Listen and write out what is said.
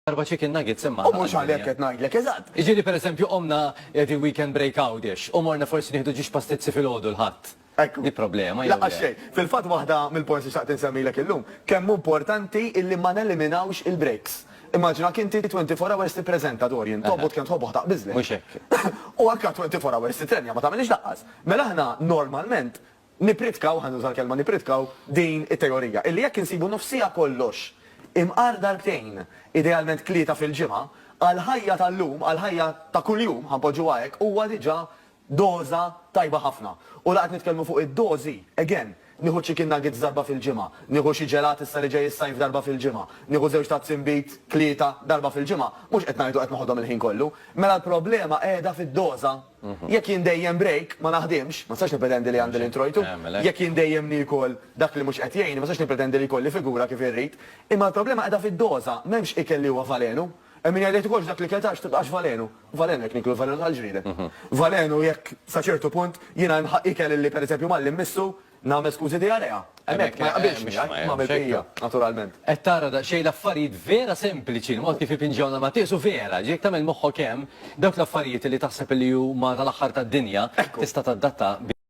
Darba chicken nuggets imma. U mhux għalhekk qed ngħidlek eżatt. Iġieli pereżempju omna di weekend breakout ix, u morna forsi nieħdu ġiex pastizzi fil-ħodu l-ħadd. Ekku. Di problema. Laqqa xejn. Fil-fatt waħda mill-points li xtaqt insemmilek illum kemm importanti illi ma neliminawx il-breaks. Immaġina kien inti 24 hours tippreżenta Dorian, tobot kemm tħobboħ taq biżlek. Mhux hekk. U anke 24 hours titrenja ma tagħmilx daqqas. Mela aħna normalment nipritkaw, ħanuża l-kelma nipritkaw din it-teorija. Illi jekk insibu nofsija kollox imqar darbtejn, idealment tlieta fil-ġimgħa, għal-ħajja tal-lum, għal-ħajja ta' kuljum, ħanpoġġu għajek, huwa diġà doza tajba ħafna. U laqgħet nitkellmu fuq id-dozi, again, nieħu chicken nuggets darba fil-ġimgħa, nieħu xi ġelat issa li ġej is-sajf darba fil-ġimgħa, nieħu żewġ ta' tsimbit tlieta darba fil-ġimgħa, mhux qed ngħidu qed noħodhom il-ħin kollu. Mela l-problema qiegħda fid-doża. Jekk jien dejjem break ma naħdimx, ma sax nipretendi li għandi l-introjtu, jekk jien dejjem nikol dak li mhux qed jgħin, ma sax nipretendi li kolli figura kif irrid. Imma l-problema qiegħda fid-doża, m'hemmx ikel li huwa valenu. Min jgħidet ukoll dak li keltax tibqax valenu. Valenu jekk niklu valenu tal-ġride. Valenu jekk sa ċertu punt jiena ikel li pereżempju malli mmissu nagħmel skużi diarrea. Hemmhekk ma jaqbilx miegħek, ma mibqija, naturalment. Qed tara daqsxejn l-affarijiet vera sempliċi, l-mod kif ipinġawna ma tiesu vera, ġiek tagħmel moħħok hemm dawk l-affarijiet li taħseb li huma tal-aħħar tad-dinja tista' tadatta